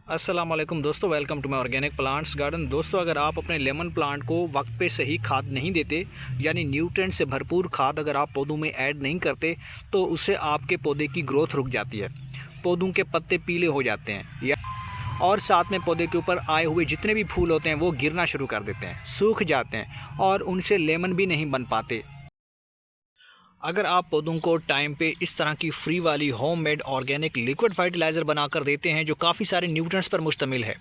अस्सलाम वालेकुम दोस्तों, welcome to my organic plants garden. दोस्तों, अगर आप अपने लेमन प्लांट को वक्त पे सही खाद नहीं देते, यानी न्यूट्रिएंट से भरपूर खाद अगर आप पौधों में ऐड नहीं करते, तो उससे आपके पौधे की ग्रोथ रुक जाती है। पौधों के पत्ते पीले हो जाते हैं और साथ में पौधे के ऊपर आए हुए जितने भी फूल होते हैं वो गिरना शुरू कर देते हैं, सूख जाते हैं और उनसे लेमन भी नहीं बन पाते। अगर आप पौधों को टाइम पे इस तरह की फ्री वाली होममेड ऑर्गेनिक लिक्विड फर्टिलाइज़र बनाकर देते हैं जो काफ़ी सारे न्यूट्रिएंट्स पर मुश्तमिल है,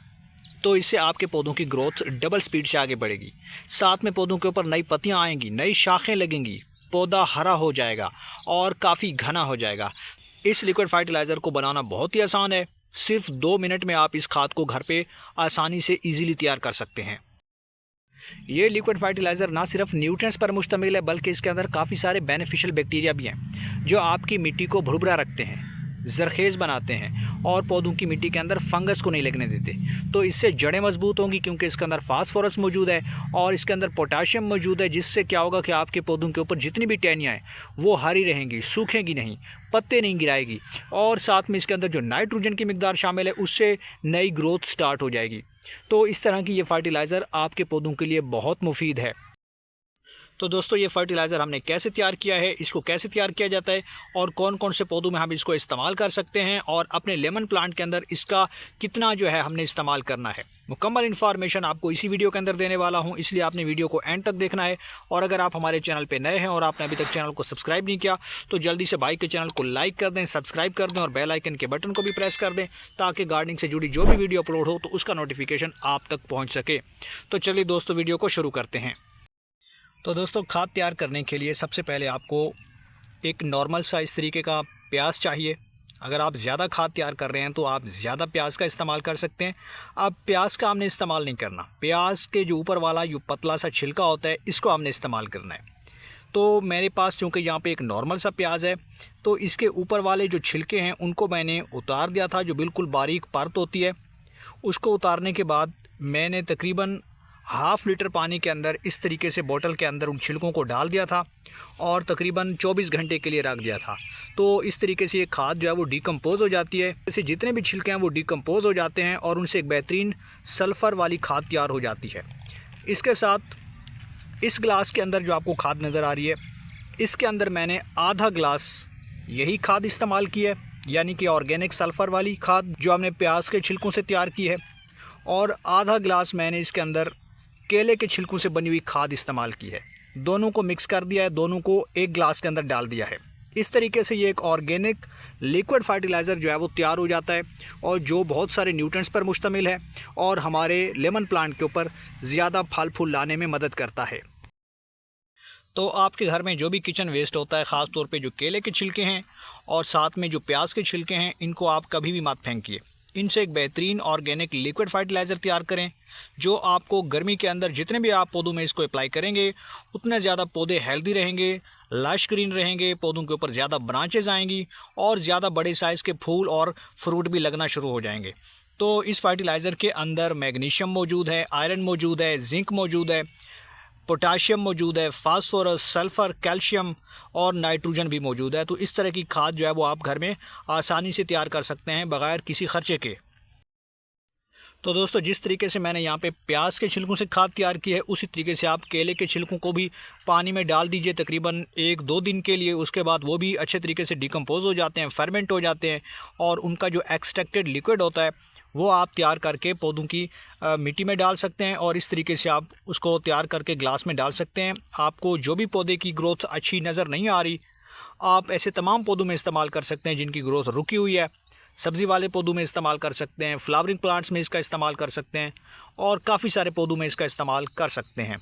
तो इससे आपके पौधों की ग्रोथ डबल स्पीड से आगे बढ़ेगी। साथ में पौधों के ऊपर नई पत्तियां आएंगी, नई शाखें लगेंगी, पौधा हरा हो जाएगा और काफ़ी घना हो जाएगा। इस लिक्विड फर्टिलाइज़र को बनाना बहुत ही आसान है। सिर्फ 2 मिनट में आप इस खाद को घर पे आसानी से ईजिली तैयार कर सकते हैं। ये लिक्विड फर्टिलाइज़र ना सिर्फ न्यूट्रिएंट्स पर मुश्तमिल है, बल्कि इसके अंदर काफ़ी सारे बेनिफिशियल बैक्टीरिया भी हैं जो आपकी मिट्टी को भुरभुरा रखते हैं, ज़रखेज़ बनाते हैं और पौधों की मिट्टी के अंदर फंगस को नहीं लगने देते। तो इससे जड़ें मजबूत होंगी क्योंकि इसके अंदर फास्फोरस मौजूद है और इसके अंदर पोटाशियम मौजूद है, जिससे क्या होगा कि आपके पौधों के ऊपर जितनी भी टहनियाँ हैं वो हरी रहेंगी, सूखेंगी नहीं, पत्ते नहीं गिराएगी और साथ में इसके अंदर जो नाइट्रोजन की मिकदार शामिल है उससे नई ग्रोथ स्टार्ट हो जाएगी। तो इस तरह की ये फर्टिलाइज़र आपके पौधों के लिए बहुत मुफीद है। तो दोस्तों, ये फर्टिलाइज़र हमने कैसे तैयार किया है, इसको कैसे तैयार किया जाता है और कौन कौन से पौधों में हम इसको इस्तेमाल कर सकते हैं और अपने लेमन प्लांट के अंदर इसका कितना जो है हमने इस्तेमाल करना है, मुकम्मल इन्फॉर्मेशन आपको इसी वीडियो के अंदर देने वाला हूं। इसलिए आपने वीडियो को एंड तक देखना है। और अगर आप हमारे चैनल पर नए हैं और आपने अभी तक चैनल को सब्सक्राइब नहीं किया तो जल्दी से भाई के चैनल को लाइक कर दें, सब्सक्राइब कर दें और बेल आइकन के बटन को भी प्रेस कर दें ताकि गार्डनिंग से जुड़ी जो भी वीडियो अपलोड हो तो उसका नोटिफिकेशन आप तक पहुँच सके। तो चलिए दोस्तों, वीडियो को शुरू करते हैं। तो दोस्तों, खाद तैयार करने के लिए सबसे पहले आपको एक नॉर्मल सा इस तरीके का प्याज चाहिए। अगर आप ज़्यादा खाद तैयार कर रहे हैं तो आप ज़्यादा प्याज का इस्तेमाल कर सकते हैं। अब प्याज का हमने इस्तेमाल नहीं करना, प्याज के जो ऊपर वाला जो पतला सा छिलका होता है इसको हमने इस्तेमाल करना है। तो मेरे पास चूँकि यहाँ पे एक नॉर्मल सा प्याज है तो इसके ऊपर वाले जो छिलके हैं उनको मैंने उतार दिया था, जो बिल्कुल बारीक परत होती है। उसको उतारने के बाद मैंने तकरीबन ½ लीटर पानी के अंदर इस तरीके से बोतल के अंदर उन छिलकों को डाल दिया था और तकरीबन 24 घंटे के लिए रख दिया था। तो इस तरीके से ये खाद जो है वो डिकम्पोज़ हो जाती है। जैसे जितने भी छिलके हैं वो डिकम्पोज़ हो जाते हैं और उनसे एक बेहतरीन सल्फ़र वाली खाद तैयार हो जाती है। इसके साथ इस गिलास के अंदर जो आपको खाद नज़र आ रही है, इसके अंदर मैंने आधा गिलास यही खाद इस्तेमाल की है, यानी कि ऑर्गेनिक सल्फ़र वाली खाद जो हमने प्याज के छिलकों से तैयार की है, और आधा गिलास मैंने इसके अंदर केले के छिलकों से बनी हुई खाद इस्तेमाल की है। दोनों को मिक्स कर दिया है, दोनों को एक गिलास के अंदर डाल दिया है। इस तरीके से ये एक ऑर्गेनिक लिक्विड फर्टिलाइज़र जो है वो तैयार हो जाता है और जो बहुत सारे न्यूट्रिएंट्स पर मुश्तमिल है और हमारे लेमन प्लांट के ऊपर ज़्यादा फल फूल लाने में मदद करता है। तो आपके घर में जो भी किचन वेस्ट होता है, ख़ास तौर पे जो केले के छिलके हैं और साथ में जो प्याज के छिलके हैं, इनको आप कभी भी मत फेंकिए। इनसे एक बेहतरीन ऑर्गेनिक लिक्विड फर्टिलाइज़र तैयार करें जो आपको गर्मी के अंदर जितने भी आप पौधों में इसको अप्लाई करेंगे उतने ज़्यादा पौधे हेल्दी रहेंगे, लश ग्रीन रहेंगे, पौधों के ऊपर ज़्यादा ब्रांचेज आएंगी और ज़्यादा बड़े साइज़ के फूल और फ्रूट भी लगना शुरू हो जाएंगे। तो इस फर्टिलाइज़र के अंदर मैग्नीशियम मौजूद है, आयरन मौजूद है, जिंक मौजूद है, पोटाशियम मौजूद है, फास्फोरस, सल्फ़र, कैल्शियम और नाइट्रोजन भी मौजूद है। तो इस तरह की खाद जो है वो आप घर में आसानी से तैयार कर सकते हैं बग़ैर किसी ख़र्चे के। तो दोस्तों, जिस तरीके से मैंने यहाँ पे प्याज के छिलकों से खाद तैयार की है, उसी तरीके से आप केले के छिलकों को भी पानी में डाल दीजिए तकरीबन 1-2 दिन के लिए। उसके बाद वो भी अच्छे तरीके से डिकम्पोज़ हो जाते हैं, फर्मेंट हो जाते हैं और उनका जो एक्सट्रैक्टेड लिक्विड होता है वो आप तैयार करके पौधों की मिट्टी में डाल सकते हैं और इस तरीके से आप उसको तैयार करके ग्लास में डाल सकते हैं। आपको जो भी पौधे की ग्रोथ अच्छी नज़र नहीं आ रही, आप ऐसे तमाम पौधों में इस्तेमाल कर सकते हैं जिनकी ग्रोथ रुकी हुई है। सब्ज़ी वाले पौधों में इस्तेमाल कर सकते हैं, फ्लावरिंग प्लांट्स में इसका इस्तेमाल कर सकते हैं और काफ़ी सारे पौधों में इसका इस्तेमाल कर सकते हैं।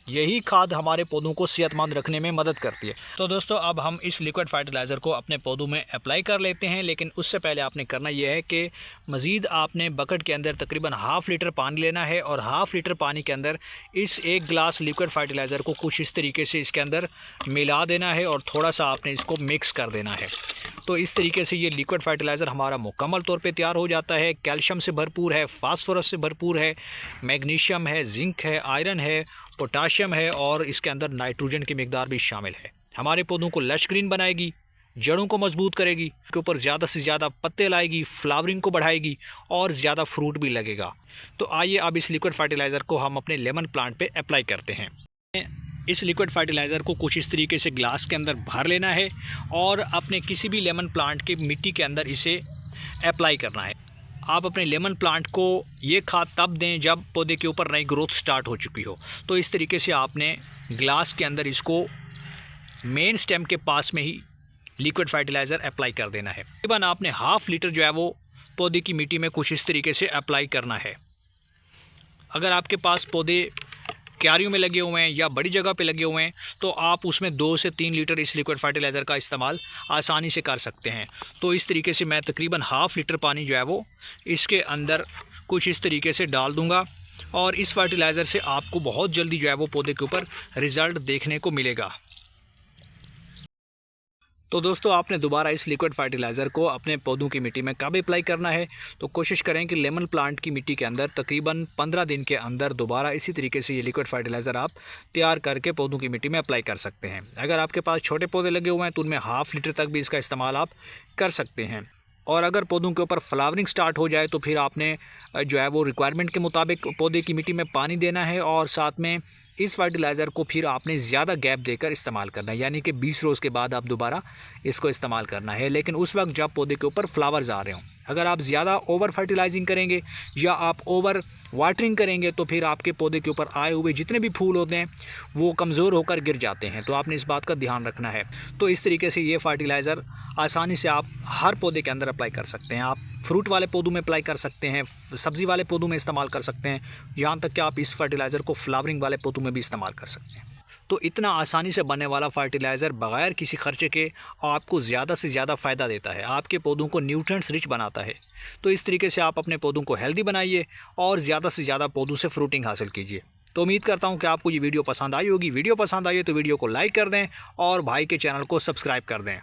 यही खाद हमारे पौधों को सेहतमंद रखने में मदद करती है। तो दोस्तों, अब हम इस लिक्विड फर्टिलाइज़र को अपने पौधों में अप्लाई कर लेते हैं, लेकिन उससे पहले आपने करना यह है कि मज़ीद आपने बकेट के अंदर तकरीबन ½ लीटर पानी लेना है और ½ लीटर पानी के अंदर इस 1 गिलास लिक्विड फर्टिलाइज़र को कुछ इस तरीके से इसके अंदर मिला देना है और थोड़ा सा आपने इसको मिक्स कर देना है। तो इस तरीके से ये लिक्विड फर्टिलाइज़र हमारा मुकम्मल तौर पे तैयार हो जाता है। कैल्शियम से भरपूर है, फास्फोरस से भरपूर है, मैग्नीशियम है, जिंक है, आयरन है, पोटाशियम है और इसके अंदर नाइट्रोजन की मिकदार भी शामिल है। हमारे पौधों को लश ग्रीन बनाएगी, जड़ों को मजबूत करेगी, के ऊपर ज़्यादा से ज़्यादा पत्ते लाएगी, फ्लावरिंग को बढ़ाएगी और ज़्यादा फ्रूट भी लगेगा। तो आइए अब इस लिक्विड फर्टिलाइज़र को हम अपने लेमन प्लांट पे अप्लाई करते हैं। इस लिक्विड फर्टिलाइज़र को कुछ इस तरीके से ग्लास के अंदर भर लेना है और अपने किसी भी लेमन प्लांट की मिट्टी के अंदर इसे अप्लाई करना है। आप अपने लेमन प्लांट को ये खाद तब दें जब पौधे के ऊपर नई ग्रोथ स्टार्ट हो चुकी हो। तो इस तरीके से आपने ग्लास के अंदर इसको मेन स्टेम के पास में ही लिक्विड फर्टिलाइज़र अप्लाई कर देना है। तकरीबन आपने हाफ़ लीटर जो है वो पौधे की मिट्टी में कुछ इस तरीके से अप्लाई करना है। अगर आपके पास पौधे क्यारियों में लगे हुए हैं या बड़ी जगह पे लगे हुए हैं तो आप उसमें 2 से 3 लीटर इस लिक्विड फर्टिलाइज़र का इस्तेमाल आसानी से कर सकते हैं। तो इस तरीके से मैं तकरीबन हाफ़ लीटर पानी जो है वो इसके अंदर कुछ इस तरीके से डाल दूंगा और इस फर्टिलाइज़र से आपको बहुत जल्दी जो है वो पौधे के ऊपर रिज़ल्ट देखने को मिलेगा। तो दोस्तों, आपने दोबारा इस लिक्विड फर्टिलाइज़र को अपने पौधों की मिट्टी में कब अप्लाई करना है, तो कोशिश करें कि लेमन प्लांट की मिट्टी के अंदर तकरीबन 15 दिन के अंदर दोबारा इसी तरीके से ये लिक्विड फर्टिलाइज़र आप तैयार करके पौधों की मिट्टी में अप्लाई कर सकते हैं। अगर आपके पास छोटे पौधे लगे हुए हैं तो उनमें हाफ़ लीटर तक भी इसका इस्तेमाल आप कर सकते हैं। और अगर पौधों के ऊपर फ्लावरिंग स्टार्ट हो जाए तो फिर आपने जो है वो रिक्वायरमेंट के मुताबिक पौधे की मिट्टी में पानी देना है और साथ में इस फर्टिलाइज़र को फिर आपने ज़्यादा गैप देकर इस्तेमाल करना है, यानी कि 20 रोज़ के बाद आप दोबारा इसको इस्तेमाल करना है, लेकिन उस वक्त जब पौधे के ऊपर फ्लावर्स आ रहे हों। अगर आप ज़्यादा ओवर फर्टिलाइजिंग करेंगे या आप ओवर वाटरिंग करेंगे तो फिर आपके पौधे के ऊपर आए हुए जितने भी फूल होते हैं वो कमज़ोर होकर गिर जाते हैं। तो आपने इस बात का ध्यान रखना है। तो इस तरीके से ये फर्टिलाइज़र आसानी से आप हर पौधे के अंदर अप्लाई कर सकते हैं। आप फ्रूट वाले पौधों में अप्लाई कर सकते हैं, सब्ज़ी वाले पौधों में इस्तेमाल कर सकते हैं, यहाँ तक कि आप इस फर्टिलाइज़र को फ्लावरिंग वाले पौधों में भी इस्तेमाल कर सकते हैं। तो इतना आसानी से बनने वाला फर्टिलाइज़र बग़ैर किसी खर्चे के आपको ज़्यादा से ज़्यादा फ़ायदा देता है, आपके पौधों को न्यूट्रिएंट्स रिच बनाता है। तो इस तरीके से आप अपने पौधों को हेल्दी बनाइए और ज़्यादा से ज़्यादा पौधों से फ्रूटिंग हासिल कीजिए। तो उम्मीद करता हूँ कि आपको ये वीडियो पसंद आई होगी। वीडियो पसंद आई है तो वीडियो को लाइक कर दें और भाई के चैनल को सब्सक्राइब कर दें।